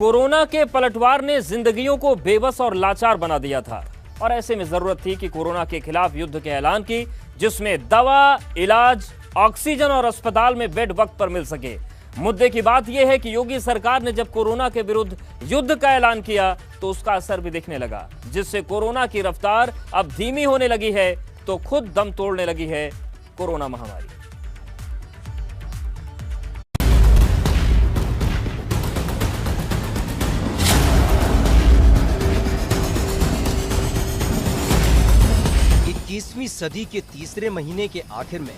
Corona के पलटवार ने जिंदगियों को बेबस और लाचार बना दिया था और ऐसे में जरूरत थी कि कोरोना के खिलाफ युद्ध के ऐलान की, जिसमें दवा, इलाज, ऑक्सीजन और अस्पताल में बेड वक्त पर मिल सके। मुद्दे की बात यह है कि योगी सरकार ने जब कोरोना के विरुद्ध युद्ध का ऐलान किया तो उसका असर भी दिखने लगा, जिससे कोरोना की रफ्तार अब धीमी होने लगी है तो खुद दम तोड़ने लगी है कोरोना महामारी। इक्कीसवीं सदी के तीसरे महीने के आखिर में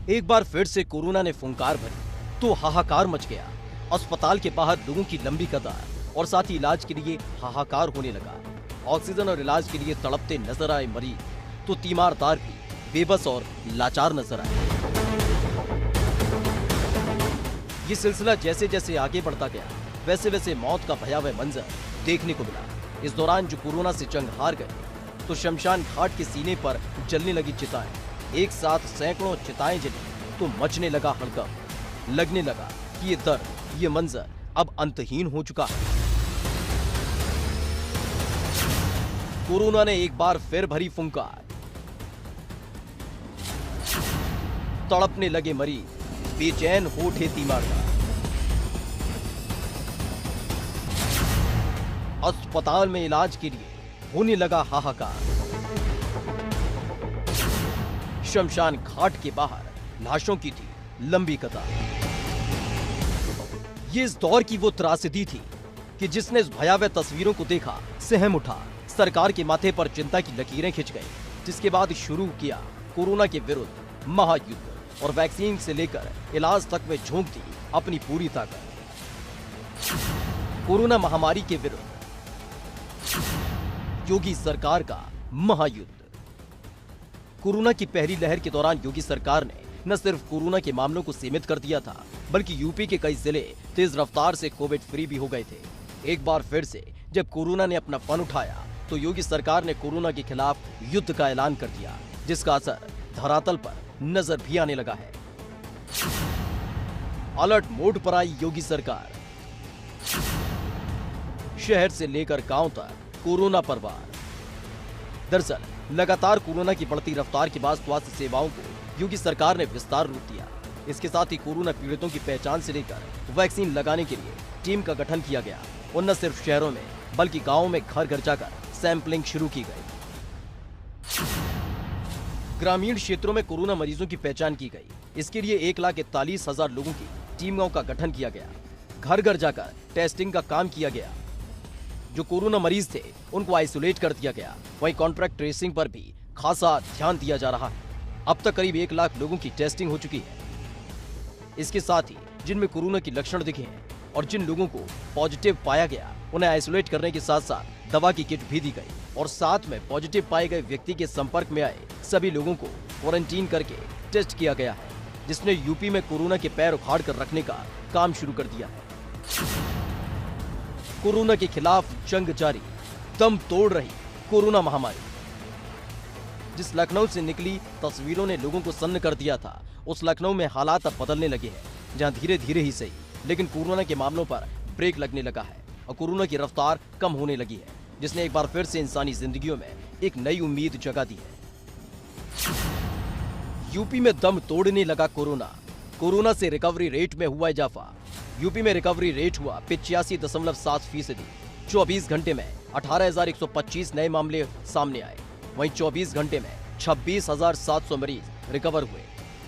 एक बार फिर से कोरोना ने फुंकार भरी तो हाहाकार मच गया। अस्पताल के बाहर लोगों की लंबी कतार और साथ ही इलाज के लिए हाहाकार होने लगा। ऑक्सीजन और इलाज के लिए तड़पते नजर आए मरीज तो तीमारदार भी बेबस और लाचार नजर आए। ये सिलसिला जैसे जैसे आगे बढ़ता गया वैसे वैसे मौत का भयावह मंजर देखने को मिला। इस दौरान जो कोरोना से जंग हार गए तो शमशान घाट के सीने पर जलने लगी चिताएं। एक साथ सैकड़ों चिताएं जली तो मचने लगा हड़कंप। लगने लगा कि ये दर्द, ये मंजर अब अंतहीन हो चुका है। कोरोना ने एक बार फिर भरी फुंकार। तड़पने लगे मरीज, बेचैन हो उठे तीमारदार। अस्पताल में इलाज के लिए होने लगा हाहाकार। शमशान घाट के बाहर लाशों की थी लंबी कतार। ये इस दौर की वो त्रासदी थी कि जिसने इस भयावह तस्वीरों को देखा सहम उठा। सरकार के माथे पर चिंता की लकीरें खिंच गई, जिसके बाद शुरू किया कोरोना के विरुद्ध महायुद्ध और वैक्सीन से लेकर इलाज तक में झोंक दी अपनी पूरी ताकत। कोरोना महामारी के विरुद्ध योगी सरकार का महायुद्ध। कोरोना की पहली लहर के दौरान योगी सरकार ने न सिर्फ कोरोना के मामलों को सीमित कर दिया था, बल्कि यूपी के कई जिले तेज रफ्तार से कोविड फ्री भी हो गए थे। एक बार फिर से जब कोरोना ने अपना फन उठाया तो योगी सरकार ने कोरोना के खिलाफ युद्ध का ऐलान कर दिया, जिसका असर धरातल पर नजर भी आने लगा है। अलर्ट मोड पर आई योगी सरकार। शहर से लेकर गांव तक कोरोना पर वार। दरअसल लगातार कोरोना की बढ़ती रफ्तार के बाद स्वास्थ्य सेवाओं को योगी सरकार ने विस्तार रूप दिया। इसके साथ ही कोरोना पीड़ितों की पहचान से लेकर वैक्सीन लगाने के लिए टीम का गठन किया गया और न सिर्फ शहरों में बल्कि गांवों में घर घर जाकर सैंपलिंग शुरू की गई। ग्रामीण क्षेत्रों में कोरोना मरीजों की पहचान की गई। इसके लिए 1,41,000 लोगों की टीमों का गठन किया गया। घर घर जाकर टेस्टिंग का काम किया गया। जो कोरोना मरीज थे उनको आइसोलेट कर दिया गया। वहीं कॉन्ट्रैक्ट ट्रेसिंग पर भी खासा ध्यान दिया जा रहा है। अब तक करीब 1 लाख लोगों की टेस्टिंग हो चुकी है। इसके साथ ही जिनमें कोरोना के लक्षण दिखे हैं और जिन लोगों को पॉजिटिव पाया गया उन्हें आइसोलेट करने के साथ साथ दवा की किट भी दी गई और साथ में पॉजिटिव पाए गए व्यक्ति के संपर्क में आए सभी लोगों को क्वारंटीन करके टेस्ट किया गया है, जिसने यूपी में कोरोना के पैर उखाड़ कर रखने का काम शुरू कर दिया है। कोरोना के खिलाफ जंग जारी, दम तोड़ रही कोरोना महामारी। जिस लखनऊ से निकली तस्वीरों ने लोगों को सन्न कर दिया था, उस लखनऊ में हालात अब बदलने लगे हैं, जहां धीरे धीरे ही सही लेकिन कोरोना के मामलों पर ब्रेक लगने लगा है और कोरोना की रफ्तार कम होने लगी है, जिसने एक बार फिर से इंसानी जिंदगियों में एक नई उम्मीद जगा दी है। यूपी में दम तोड़ने लगा कोरोना। कोरोना से रिकवरी रेट में हुआ इजाफा। यूपी में रिकवरी रेट हुआ 85.7%। 24 घंटे में 18,125 नए मामले सामने आए। वहीं 24 घंटे में 26,700 मरीज रिकवर हुए।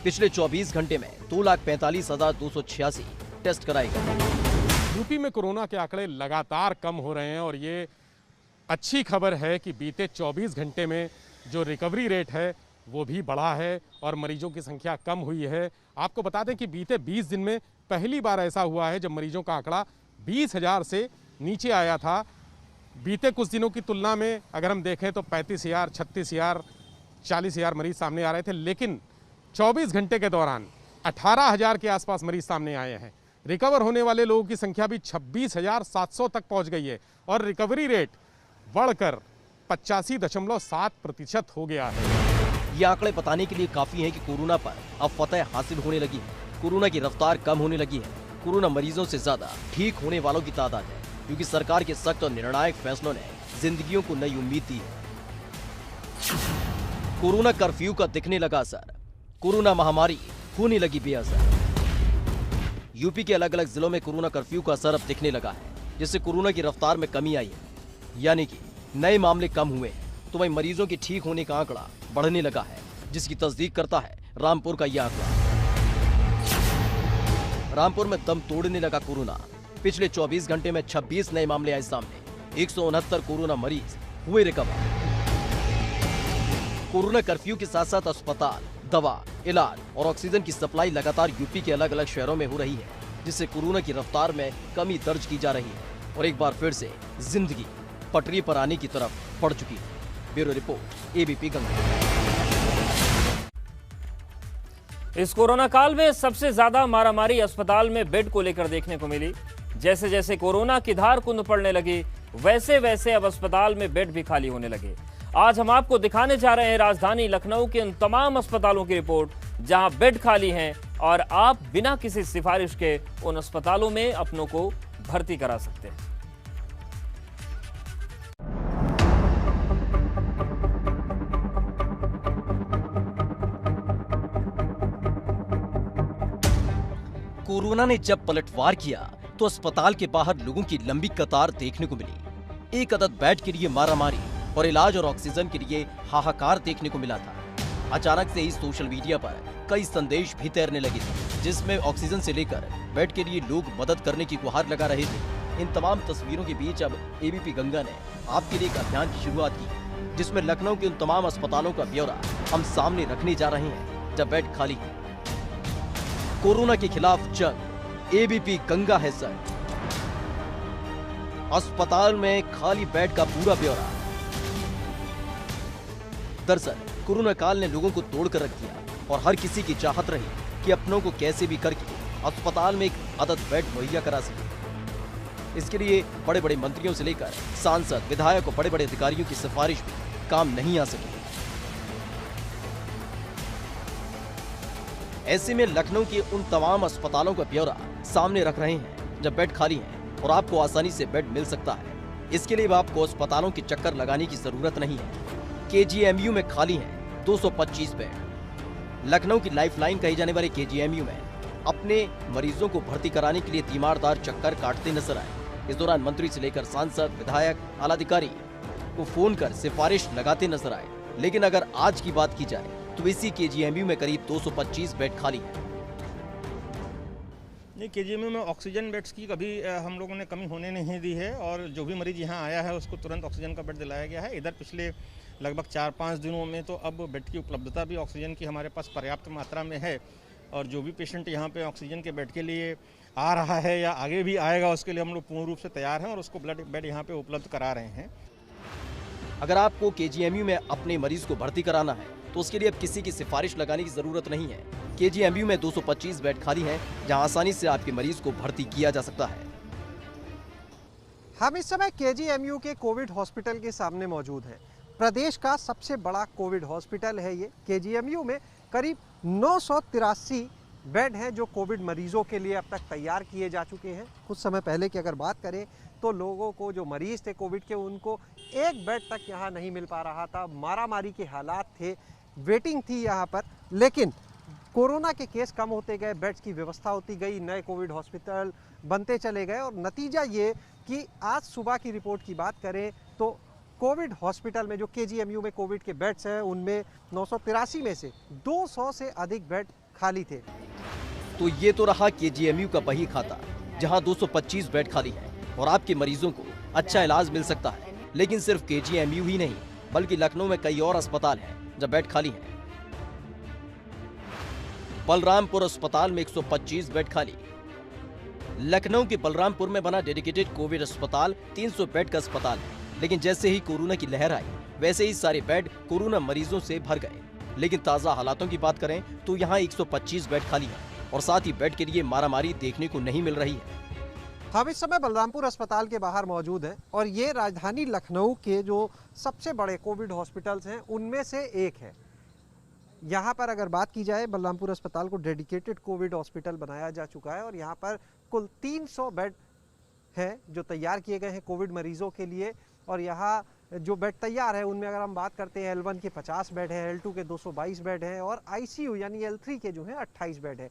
पिछले 24 घंटे में 2,45,286 टेस्ट कराए गए। यूपी में कोरोना के आंकड़े लगातार कम हो रहे हैं और ये अच्छी खबर है कि बीते 24 घंटे में जो रिकवरी रेट है वो भी बढ़ा है और मरीजों की संख्या कम हुई है। आपको बता दें कि बीते 20 दिन में पहली बार ऐसा हुआ है जब मरीजों का आंकड़ा 20,000 से नीचे आया था। बीते कुछ दिनों की तुलना में अगर हम देखें तो 35,000, 36,000, 40,000 मरीज सामने आ रहे थे, लेकिन 24 घंटे के दौरान 18,000 के आसपास मरीज सामने आए हैं। रिकवर होने वाले लोगों की संख्या भी 26,700 तक पहुंच गई है और रिकवरी रेट बढ़कर 85.7% हो गया है। ये आंकड़े बताने के लिए काफी हैं कि कोरोना पर अब फतह हासिल होने लगी है। कोरोना की रफ्तार कम होने लगी है। कोरोना मरीजों से ज्यादा ठीक होने वालों की तादाद है। क्योंकि सरकार के सख्त और निर्णायक फैसलों ने जिंदगियों को नई उम्मीद दी है। कोरोना कर्फ्यू का दिखने लगा असर, कोरोना महामारी होने लगी बेअसर। यूपी के अलग अलग जिलों में कोरोना कर्फ्यू का असर अब दिखने लगा है, जिससे कोरोना की रफ्तार में कमी आई है, यानी कि नए मामले कम हुए हैं, तो वहीं मरीजों के ठीक होने का आंकड़ा बढ़ने लगा है, जिसकी तस्दीक करता है रामपुर का यह आंकड़ा। रामपुर में दम तोड़ने लगा कोरोना। पिछले 24 घंटे में 26 नए मामले आए सामने, 169 कोरोना मरीज हुए रिकवर। कोरोना कर्फ्यू के साथ साथ अस्पताल, दवा, इलाज और ऑक्सीजन की सप्लाई लगातार यूपी के अलग अलग शहरों में हो रही है, जिससे कोरोना की रफ्तार में कमी दर्ज की जा रही है और एक बार फिर से जिंदगी पटरी पर आने की तरफ बढ़ चुकी है। Bureau report, ABP Ganga. इस कोरोना काल में सबसे ज्यादा मारामारी अस्पताल में बेड को लेकर देखने को मिली। जैसे जैसे कोरोना की धार कुंद पड़ने लगी, वैसे वैसे अब अस्पताल में बेड भी खाली होने लगे। आज हम आपको दिखाने जा रहे हैं राजधानी लखनऊ के उन तमाम अस्पतालों की रिपोर्ट जहां बेड खाली हैं और आप बिना किसी सिफारिश के उन अस्पतालों में अपनों को भर्ती करा सकते हैं। कोरोना ने जब पलटवार किया तो अस्पताल के बाहर लोगों की लंबी कतार देखने को मिली। एक अदद बेड के लिए मारामारी और इलाज और ऑक्सीजन के लिए हाहाकार देखने को मिला था। अचानक से ही सोशल मीडिया पर कई संदेश भी तैरने लगे थे, जिसमें ऑक्सीजन से लेकर बेड के लिए लोग मदद करने की गुहार लगा रहे थे। इन तमाम तस्वीरों के बीच अब एबीपी गंगा ने आपके लिए एक अभियान की शुरुआत की, जिसमें लखनऊ के उन तमाम अस्पतालों का ब्यौरा हम सामने रखने जा रहे हैं जब बेड खाली है। कोरोना के खिलाफ जंग, एबीपी गंगा है सर। अस्पताल में खाली बेड का पूरा ब्यौरा। दरअसल कोरोना काल ने लोगों को तोड़कर रख दिया और हर किसी की चाहत रही कि अपनों को कैसे भी करके अस्पताल में एक अदद बेड मुहैया करा सके। इसके लिए बड़े बड़े मंत्रियों से लेकर सांसद, विधायक और बड़े बड़े अधिकारियों की सिफारिश भी काम नहीं आ सकी। ऐसे में लखनऊ के उन तमाम अस्पतालों का ब्यौरा सामने रख रहे हैं जब बेड खाली हैं और आपको आसानी से बेड मिल सकता है। इसके लिए आपको अस्पतालों के चक्कर लगाने की जरूरत नहीं है। केजीएमयू में खाली हैं 225 बेड। लखनऊ की लाइफलाइन कही जाने वाले केजीएमयू में अपने मरीजों को भर्ती कराने के लिए तीमारदार चक्कर काटते नजर आए। इस दौरान मंत्री से लेकर सांसद, विधायक, आलाधिकारी को फोन कर सिफारिश लगाते नजर आए। लेकिन अगर आज की बात की जाए तो इसी केजीएमयू में करीब 225 बेड खाली हैं। नहीं, केजीएमयू में ऑक्सीजन बेड्स की कभी हम लोगों ने कमी होने नहीं दी है और जो भी मरीज यहाँ आया है उसको तुरंत ऑक्सीजन का बेड दिलाया गया है। इधर पिछले लगभग 4-5 दिनों में तो अब बेड की उपलब्धता भी ऑक्सीजन की हमारे पास पर्याप्त मात्रा में है और जो भी पेशेंट यहाँ पे ऑक्सीजन के बेड के लिए आ रहा है या आगे भी आएगा, उसके लिए हम लोग पूर्ण रूप से तैयार हैं और उसको ब्लड बेड यहाँ पे उपलब्ध करा रहे हैं। अगर आपको केजीएमयू में अपने मरीज को भर्ती कराना है तो उसके लिए अब किसी की सिफारिश लगाने की जरूरत नहीं है। केजीएमयू में 225 बेड खाली हैं, जहां आसानी से आपके मरीज को भर्ती किया जा सकता है। हम इस समय केजीएमयू के कोविड हॉस्पिटल के सामने मौजूद हैं। प्रदेश का सबसे बड़ा कोविड हॉस्पिटल है ये। केजीएमयू में करीब 983 बेड हैं जो कोविड मरीजों के लिए अब तक तैयार किए जा चुके हैं। कुछ समय पहले की अगर बात करें तो लोगों को, जो मरीज थे कोविड के, उनको एक बेड तक यहाँ नहीं मिल पा रहा था। मारामारी के हालात थे, वेटिंग थी यहाँ पर। लेकिन कोरोना के केस कम होते गए, बेड्स की व्यवस्था होती गई, नए कोविड हॉस्पिटल बनते चले गए और नतीजा ये कि आज सुबह की रिपोर्ट की बात करें तो कोविड हॉस्पिटल में जो केजीएमयू में कोविड के बेड्स हैं उनमें 983 में से 200 से अधिक बेड खाली थे। तो ये तो रहा केजीएमयू का बही खाता, जहां 225 बेड खाली हैं और आपके मरीजों को अच्छा इलाज मिल सकता है। लेकिन सिर्फ केजीएमयू ही नहीं, बल्कि लखनऊ में कई और अस्पताल हैं जब बेड खाली हैं। बलरामपुर अस्पताल में 125 बेड खाली। लखनऊ के बलरामपुर में बना डेडिकेटेड कोविड अस्पताल 300 बेड का अस्पताल है। लेकिन जैसे ही कोरोना की लहर आई, वैसे ही सारे बेड कोरोना मरीजों से भर गए। लेकिन ताजा हालातों की बात करें तो यहाँ 125 बेड खाली है और साथ ही बेड के लिए मारामारी देखने को नहीं मिल रही है। हम इस समय बलरामपुर अस्पताल के बाहर मौजूद हैं और ये राजधानी लखनऊ के जो सबसे बड़े कोविड हॉस्पिटल्स हैं उनमें से एक है। यहाँ पर अगर बात की जाए, बलरामपुर अस्पताल को डेडिकेटेड कोविड हॉस्पिटल बनाया जा चुका है और यहाँ पर कुल 300 बेड हैं जो तैयार किए गए हैं कोविड मरीजों के लिए। और यहाँ जो बेड तैयार है उनमें अगर हम बात करते हैं L1 के 50 बेड हैं, L2 के 222 बेड हैं और ICU यानी L3 के जो हैं 28 बेड हैं।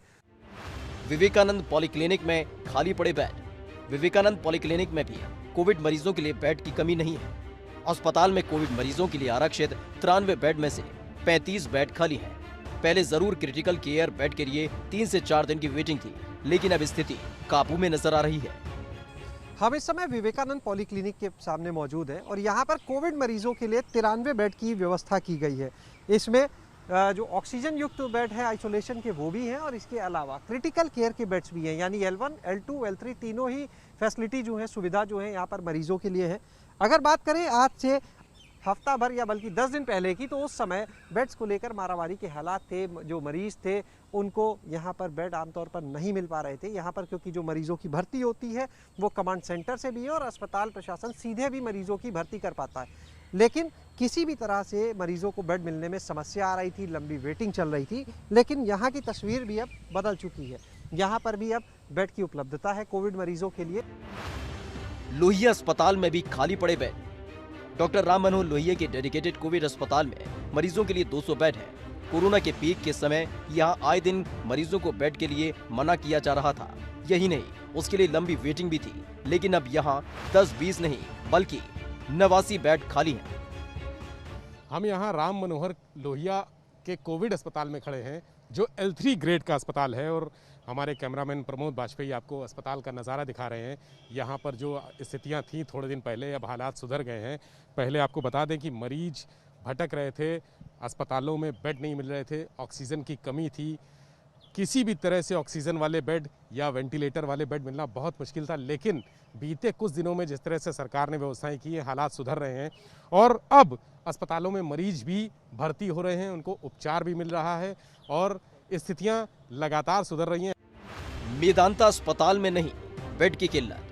विवेकानंद पॉलीक्लिनिक में खाली पड़े बेड। विवेकानंद पॉलीक्लिनिक में भी कोविड मरीजों के लिए बेड की कमी नहीं है। अस्पताल में कोविड मरीजों के लिए आरक्षित 93 बेड में से 35 बेड खाली हैं। पहले जरूर क्रिटिकल केयर बेड के लिए 3 से 4 दिन की वेटिंग थी, लेकिन अब स्थिति काबू में नजर आ रही है। हम इस समय विवेकानंद पॉलीक्लिनिक के सामने मौजूद हैं और यहाँ पर कोविड मरीजों के लिए 93 बेड की व्यवस्था की गई है। इसमें जो ऑक्सीजन युक्त बेड है आइसोलेशन के वो भी हैं और इसके अलावा क्रिटिकल केयर के बेड्स भी हैं, यानी L1, L2, L3 तीनों ही फैसिलिटी जो है, सुविधा जो है यहाँ पर मरीजों के लिए है। अगर बात करें आज से हफ्ता भर या बल्कि 10 दिन पहले की, तो उस समय बेड्स को लेकर मारामारी के हालात थे। जो मरीज थे उनको यहाँ पर बेड आमतौर पर नहीं मिल पा रहे थे यहाँ पर, क्योंकि जो मरीजों की भर्ती होती है वो कमांड सेंटर से भी है और अस्पताल प्रशासन सीधे भी मरीजों की भर्ती कर पाता है। लेकिन किसी भी तरह से मरीजों को बेड मिलने में समस्या आ रही थी, लंबी वेटिंग चल रही थी। लेकिन यहाँ की तस्वीर भी अब बदल चुकी है। यहाँ पर भी अब बेड की उपलब्धता है कोविड मरीजों के लिए। लोहिया अस्पताल में भी खाली पड़े बेड। डॉक्टर राम मनोहर लोहिया के डेडिकेटेड कोविड अस्पताल में मरीजों के लिए 200 बेड है। कोरोना के पीक के समय यहाँ आए दिन मरीजों को बेड के लिए मना किया जा रहा था। यही नहीं, उसके लिए लंबी वेटिंग भी थी। लेकिन अब यहाँ 10-20 नहीं बल्कि 89 बेड खाली हैं। हम यहाँ राम मनोहर लोहिया के कोविड अस्पताल में खड़े हैं, जो L3 ग्रेड का अस्पताल है, और हमारे कैमरामैन प्रमोद बाजपेयी आपको अस्पताल का नज़ारा दिखा रहे हैं। यहाँ पर जो स्थितियाँ थीं थोड़े दिन पहले, अब हालात सुधर गए हैं। पहले आपको बता दें कि मरीज भटक रहे थे, अस्पतालों में बेड नहीं मिल रहे थे, ऑक्सीजन की कमी थी। किसी भी तरह से ऑक्सीजन वाले बेड या वेंटिलेटर वाले बेड मिलना बहुत मुश्किल था। लेकिन बीते कुछ दिनों में जिस तरह से सरकार ने व्यवस्थाएं की हैं, हालात सुधर रहे हैं और अब अस्पतालों में मरीज भी भर्ती हो रहे हैं, उनको उपचार भी मिल रहा है और स्थितियां लगातार सुधर रही हैं। मेदांता अस्पताल में नहीं बेड की किल्लत।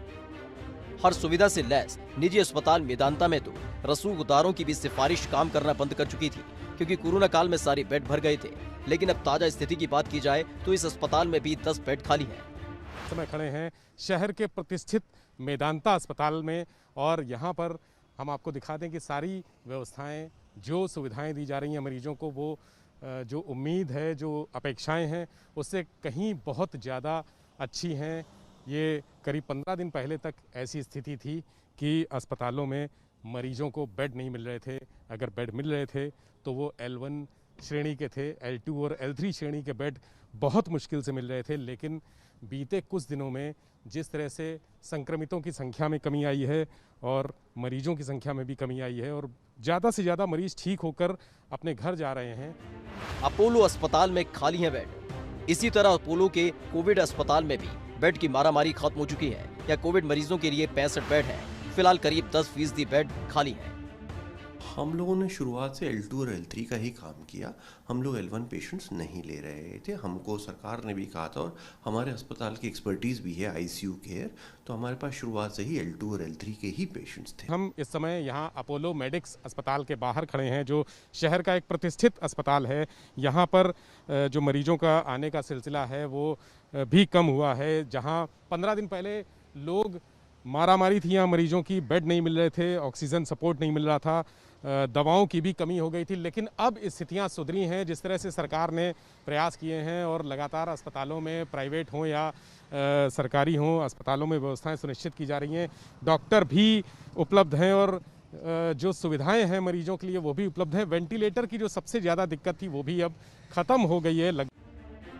हर सुविधा से लैस निजी अस्पताल मेदांता में तो रसूखदारों की भी सिफारिश काम करना बंद कर चुकी थी, क्योंकि कोरोना काल में सारे बेड भर गए थे। लेकिन अब ताजा स्थिति की बात की जाए तो इस अस्पताल में भी 10 बेड खाली हैं। इस समय खड़े हैं शहर के प्रतिष्ठित मेदांता अस्पताल में और यहाँ पर हम आपको दिखा दें कि सारी व्यवस्थाएं, जो सुविधाएं दी जा रही हैं मरीजों को, वो जो उम्मीद है, जो अपेक्षाएं हैं, उससे कहीं बहुत ज़्यादा अच्छी हैं। ये करीब 15 दिन पहले तक ऐसी स्थिति थी कि अस्पतालों में मरीजों को बेड नहीं मिल रहे थे। अगर बेड मिल रहे थे तो वो L1 श्रेणी के थे, L2 और L3 श्रेणी के बेड बहुत मुश्किल से मिल रहे थे। लेकिन बीते कुछ दिनों में जिस तरह से संक्रमितों की संख्या में कमी आई है और मरीजों की संख्या में भी कमी आई है और ज़्यादा से ज़्यादा मरीज ठीक होकर अपने घर जा रहे हैं। अपोलो अस्पताल में खाली हैं बेड। इसी तरह अपोलो के कोविड अस्पताल में भी बेड की मारामारी खत्म हो चुकी है। या कोविड मरीजों के लिए 65 बेड है। फिलहाल करीब 10% बेड खाली है। हम लोगों ने शुरुआत से L2 और L3 का ही काम किया। हम लोग L1 पेशेंट्स नहीं ले रहे थे। हमको सरकार ने भी कहा था और हमारे अस्पताल की एक्सपर्टीज़ भी है ICU केयर, तो हमारे पास शुरुआत से ही L2 और L3 के ही पेशेंट्स थे। हम इस समय यहाँ अपोलो मेडिक्स अस्पताल के बाहर खड़े हैं, जो शहर का एक प्रतिष्ठित अस्पताल है। यहाँ पर जो मरीजों का आने का सिलसिला है वो भी कम हुआ है। जहाँ 15 दिन पहले लोग मारामारी थी, यहाँ मरीजों की, बेड नहीं मिल रहे थे, ऑक्सीजन सपोर्ट नहीं मिल रहा था, दवाओं की भी कमी हो गई थी। लेकिन अब स्थितियां सुधरी हैं। जिस तरह से सरकार ने प्रयास किए हैं और लगातार अस्पतालों में, प्राइवेट हों या सरकारी हों, अस्पतालों में व्यवस्थाएं सुनिश्चित की जा रही हैं। डॉक्टर भी उपलब्ध हैं और जो सुविधाएं हैं मरीजों के लिए वो भी उपलब्ध हैं। वेंटिलेटर की जो सबसे ज़्यादा दिक्कत थी वो भी अब ख़त्म हो गई है।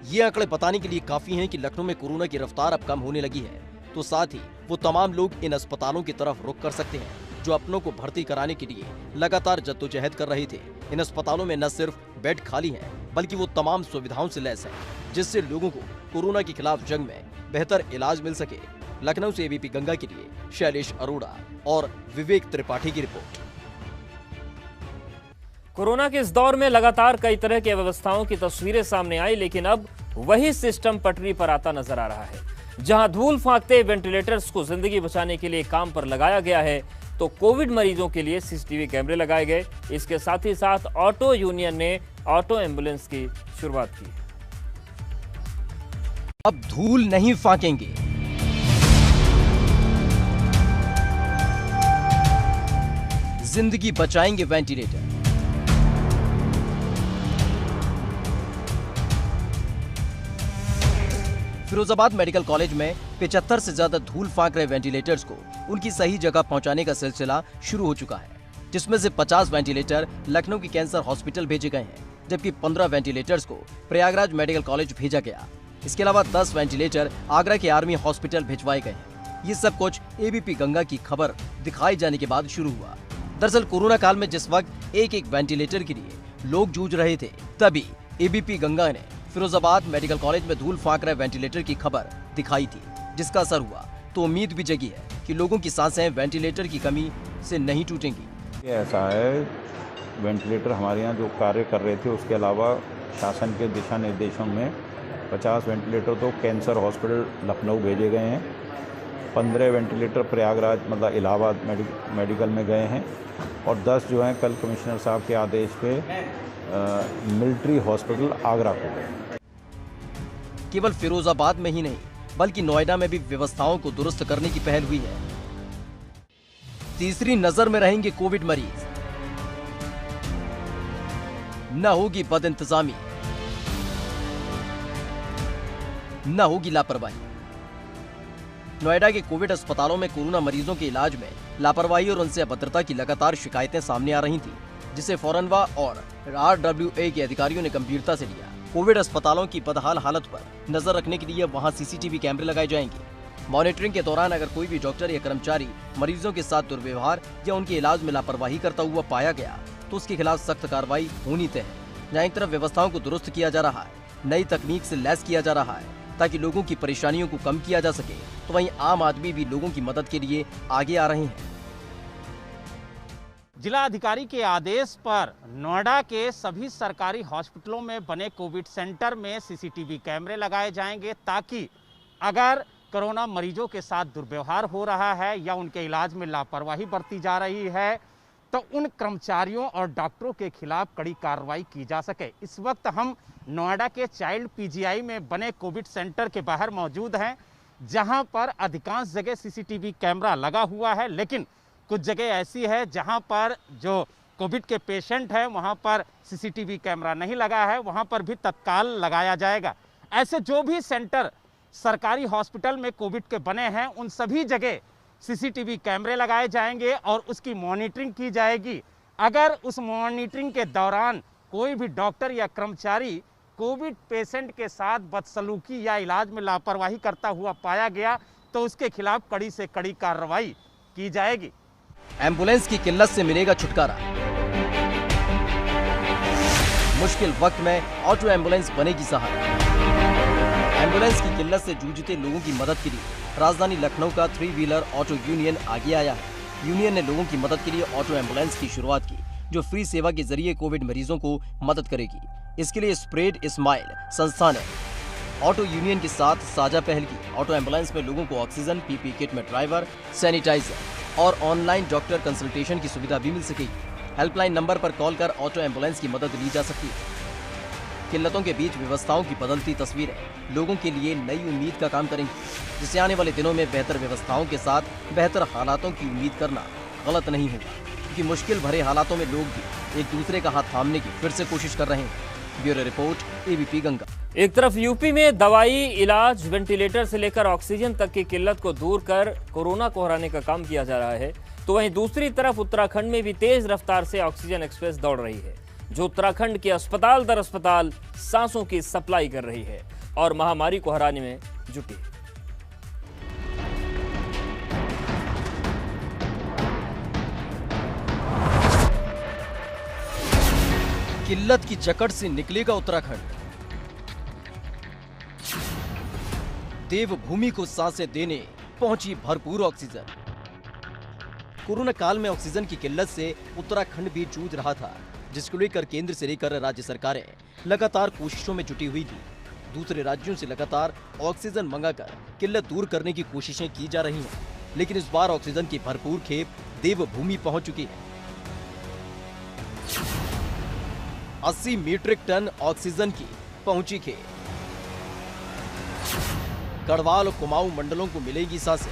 ये आंकड़े बताने के लिए काफ़ी हैं कि लखनऊ में कोरोना की रफ्तार अब कम होने लगी है, तो साथ ही वो तमाम लोग इन अस्पतालों की तरफ रुख कर सकते हैं जो अपनों को भर्ती कराने के लिए लगातार जद्दोजहद कर रहे थे। इन अस्पतालों में न सिर्फ बेड खाली हैं, बल्कि वो तमाम सुविधाओं से लैस हैं, जिससे लोगों को कोरोना के खिलाफ जंग में बेहतर इलाज मिल सके। लखनऊ से ABP गंगा के लिए शैलेश अरोड़ा और विवेक त्रिपाठी की रिपोर्ट। कोरोना के इस दौर में लगातार कई तरह की व्यवस्थाओं की तस्वीरें सामने आई, लेकिन अब वही सिस्टम पटरी पर आता नजर आ रहा है। जहां धूल फांकते वेंटिलेटर्स को जिंदगी बचाने के लिए काम पर लगाया गया है, तो कोविड मरीजों के लिए CCTV कैमरे लगाए गए। इसके साथ ही साथ ऑटो यूनियन ने ऑटो एम्बुलेंस की शुरुआत की। अब धूल नहीं फांकेंगे, जिंदगी बचाएंगे वेंटिलेटर। फिरोजाबाद मेडिकल कॉलेज में 75 से ज्यादा धूल फांक रहे वेंटिलेटर्स को उनकी सही जगह पहुंचाने का सिलसिला शुरू हो चुका है, जिसमें से 50 वेंटिलेटर लखनऊ की कैंसर हॉस्पिटल भेजे गए हैं, जबकि 15 वेंटिलेटर्स को प्रयागराज मेडिकल कॉलेज भेजा गया। इसके अलावा 10 वेंटिलेटर आगरा के आर्मी हॉस्पिटल भिजवाए गए हैं। ये सब कुछ एबीपी गंगा की खबर दिखाई जाने के बाद शुरू हुआ। दरअसल कोरोना काल में जिस वक्त एक वेंटिलेटर के लिए लोग जूझ रहे थे, तभी एबीपी गंगा ने फिरोजाबाद मेडिकल कॉलेज में धूल फांक रहे वेंटिलेटर की खबर दिखाई थी, जिसका असर हुआ तो उम्मीद भी जगी है कि लोगों की सांसें वेंटिलेटर की कमी से नहीं टूटेंगी। ऐसा है, वेंटिलेटर हमारे यहाँ जो कार्य कर रहे थे, उसके अलावा शासन के दिशा निर्देशों में 50 वेंटिलेटर तो कैंसर हॉस्पिटल लखनऊ भेजे गए हैं, 15 वेंटिलेटर प्रयागराज मतलब इलाहाबाद मेडिकल में गए हैं और 10 जो हैं कल कमिश्नर साहब के आदेश पे मिलिट्री हॉस्पिटल आगरा को गए। केवल फिरोजाबाद में ही नहीं बल्कि नोएडा में भी व्यवस्थाओं को दुरुस्त करने की पहल हुई है। तीसरी नजर में रहेंगे कोविड मरीज, न होगी बदइंतजामी, न होगी लापरवाही। नोएडा के कोविड अस्पतालों में कोरोना मरीजों के इलाज में लापरवाही और उनसे अभद्रता की लगातार शिकायतें सामने आ रही थी, जिसे फौरनवा और RWA के अधिकारियों ने गंभीरता से लिया। कोविड अस्पतालों की बदहाल हालत पर नजर रखने के लिए वहां CCTV कैमरे लगाए जाएंगे। मॉनिटरिंग के दौरान अगर कोई भी डॉक्टर या कर्मचारी मरीजों के साथ दुर्व्यवहार या उनके इलाज में लापरवाही करता हुआ पाया गया तो उसके खिलाफ सख्त कार्रवाई होनी तय है। जहाँ एक तरफ व्यवस्थाओं को दुरुस्त किया जा रहा है, नई तकनीक से लैस किया जा रहा है ताकि लोगों की परेशानियों को कम किया जा सके, तो वहीं आम आदमी भी लोगों की मदद के लिए आगे आ रहे हैं। जिला अधिकारी के आदेश पर नोएडा के सभी सरकारी हॉस्पिटलों में बने कोविड सेंटर में CCTV कैमरे लगाए जाएंगे, ताकि अगर कोरोना मरीजों के साथ दुर्व्यवहार हो रहा है या उनके इलाज में लापरवाही बरती जा रही है तो उन कर्मचारियों और डॉक्टरों के खिलाफ कड़ी कार्रवाई की जा सके। इस वक्त हम नोएडा के चाइल्ड PGI में बने कोविड सेंटर के बाहर मौजूद हैं, जहां पर अधिकांश जगह CCTV कैमरा लगा हुआ है, लेकिन कुछ जगह ऐसी है जहां पर जो कोविड के पेशेंट हैं वहां पर CCTV कैमरा नहीं लगा है, वहां पर भी तत्काल लगाया जाएगा। ऐसे जो भी सेंटर सरकारी हॉस्पिटल में कोविड के बने हैं उन सभी जगह CCTV कैमरे लगाए जाएंगे और उसकी मॉनिटरिंग की जाएगी। अगर उस मॉनिटरिंग के दौरान कोई भी डॉक्टर या कर्मचारी कोविड पेशेंट के साथ बदसलूकी या इलाज में लापरवाही करता हुआ पाया गया तो उसके खिलाफ कड़ी से कड़ी कार्रवाई की जाएगी। एम्बुलेंस की किल्लत से मिलेगा छुटकारा। मुश्किल वक्त में ऑटो एम्बुलेंस बनेगी सहारा। एम्बुलेंस की किल्लत से जूझते लोगों की मदद के लिए राजधानी लखनऊ का 3 व्हीलर ऑटो यूनियन आगे आया है। यूनियन ने लोगों की मदद के लिए ऑटो एम्बुलेंस की शुरुआत की, जो फ्री सेवा के जरिए कोविड मरीजों को मदद करेगी। इसके लिए स्प्रेड स्माइल संस्था ने ऑटो यूनियन के साथ साझा पहल की। ऑटो एम्बुलेंस में लोगों को ऑक्सीजन, PPE किट में ड्राइवर, सैनिटाइजर और ऑनलाइन डॉक्टर कंसल्टेशन की सुविधा भी मिल सकेगी। हेल्पलाइन नंबर पर कॉल कर ऑटो एम्बुलेंस की मदद ली जा सकती है। किल्लतों के बीच व्यवस्थाओं की बदलती तस्वीरें लोगों के लिए नई उम्मीद का काम करेंगी, जिससे आने वाले दिनों में बेहतर व्यवस्थाओं के साथ बेहतर हालातों की उम्मीद करना गलत नहीं होगा, क्योंकि मुश्किल भरे हालातों में लोग भी एक दूसरे का हाथ थामने की फिर से कोशिश कर रहे हैं। Bureau report, ABP Ganga. एक तरफ यूपी में दवाई, इलाज, वेंटिलेटर से लेकर ऑक्सीजन तक की किल्लत को दूर कर कोरोना को हराने का काम किया जा रहा है, तो वहीं दूसरी तरफ उत्तराखंड में भी तेज रफ्तार से ऑक्सीजन एक्सप्रेस दौड़ रही है, जो उत्तराखंड के अस्पताल दर अस्पताल सांसों की सप्लाई कर रही है और महामारी को हराने में जुटी है। किल्लत की जकड़ से निकलेगा उत्तराखंड। देवभूमि को सांसें देने पहुंची भरपूर ऑक्सीजन। कोरोना काल में ऑक्सीजन की किल्लत से उत्तराखंड भी जूझ रहा था, जिसको लेकर केंद्र से लेकर राज्य सरकारें लगातार कोशिशों में जुटी हुई थी। दूसरे राज्यों से लगातार ऑक्सीजन मंगाकर किल्लत दूर करने की कोशिशें की जा रही हैं, लेकिन इस बार ऑक्सीजन की भरपूर खेप देवभूमि पहुंच चुकी है। 80 मीट्रिक टन ऑक्सीजन की पहुंची खेप। गढ़वाल और कुमाऊं मंडलों को मिलेगी सांसें।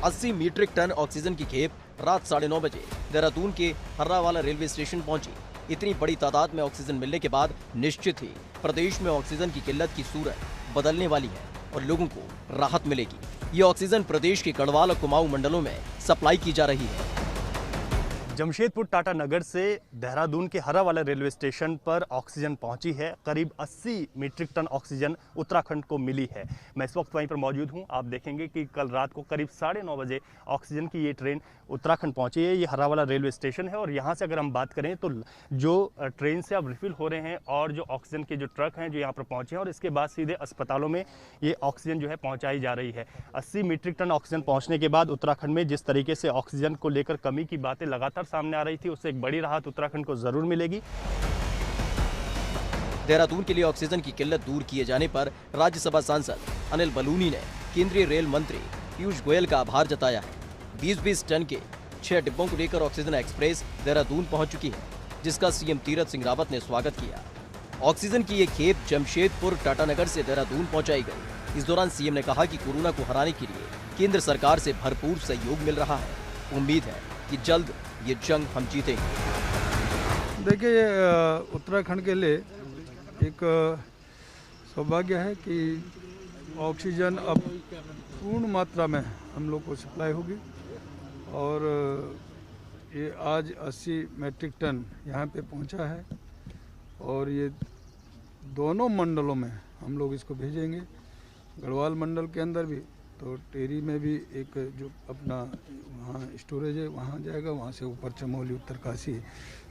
80 मीट्रिक टन ऑक्सीजन की खेप रात 9:30 बजे देहरादून के हर्रावाला रेलवे स्टेशन पहुंची। इतनी बड़ी तादाद में ऑक्सीजन मिलने के बाद निश्चित ही प्रदेश में ऑक्सीजन की किल्लत की सूरत बदलने वाली है और लोगों को राहत मिलेगी। ये ऑक्सीजन प्रदेश के गढ़वाल और कुमाऊं मंडलों में सप्लाई की जा रही है। जमशेदपुर टाटा नगर से देहरादून के हर्रावाला रेलवे स्टेशन पर ऑक्सीजन पहुंची है। करीब 80 मीट्रिक टन ऑक्सीजन उत्तराखंड को मिली है। मैं इस वक्त वहीं पर मौजूद हूं। आप देखेंगे कि कल रात को करीब 9:30 बजे ऑक्सीजन की ये ट्रेन उत्तराखंड पहुंची है। ये हर्रावाला रेलवे स्टेशन है और यहाँ से अगर हम बात करें तो जो ट्रेन से अब रिफिल हो रहे हैं और जो ऑक्सीजन के जो ट्रक हैं जो यहाँ पर पहुँचे हैं और इसके बाद सीधे अस्पतालों में ये ऑक्सीजन जो है पहुँचाई जा रही है। 80 मीट्रिक टन ऑक्सीजन पहुँचने के बाद उत्तराखंड में जिस तरीके से ऑक्सीजन को लेकर कमी की बातें लगातार सामने आ रही थी, उससे एक बड़ी राहत उत्तराखंड को जरूर मिलेगी। देहरादून के लिए ऑक्सीजन की किल्लत दूर किए जाने पर राज्यसभा सांसद अनिल बलूनी ने केंद्रीय रेल मंत्री पीयूष गोयल का आभार जताया है। 20-20 टन के 6 डिब्बों को लेकर ऑक्सीजन एक्सप्रेस देहरादून पहुंच चुकी है, जिसका सीएम तीरथ सिंह रावत ने स्वागत किया। ऑक्सीजन की ये खेप जमशेदपुर टाटानगर से देहरादून पहुंचाई गई। इस दौरान सीएम ने कहा कि कोरोना को हराने के लिए केंद्र सरकार से भरपूर सहयोग मिल रहा है। उम्मीद है कि जल्द ये जंग हम जीतेंगे। देखिए, ये उत्तराखंड के लिए एक सौभाग्य है कि ऑक्सीजन अब पूर्ण मात्रा में हम लोग को सप्लाई होगी और ये आज 80 मीट्रिक टन यहाँ पे पहुँचा है और ये दोनों मंडलों में हम लोग इसको भेजेंगे। गढ़वाल मंडल के अंदर भी, तो टेरी में भी एक जो अपना वहाँ स्टोरेज है वहाँ जाएगा, वहाँ से ऊपर चमोली उत्तरकाशी,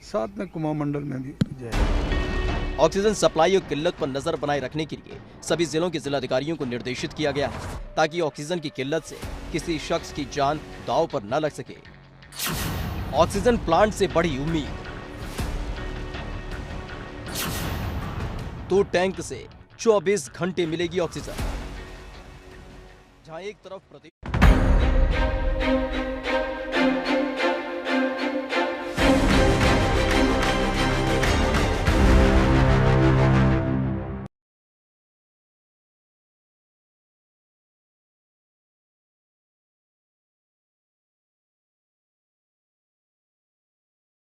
साथ में कुमाऊं मंडल में भी जाएगा। ऑक्सीजन सप्लाई और किल्लत पर नजर बनाए रखने के लिए सभी जिलों के जिलाधिकारियों को निर्देशित किया गया है, ताकि ऑक्सीजन की किल्लत से किसी शख्स की जान दांव पर न लग सके। ऑक्सीजन प्लांट से बड़ी उम्मीद। 2 टैंक से 24 घंटे मिलेगी ऑक्सीजन। जहां एक तरफ प्रदेश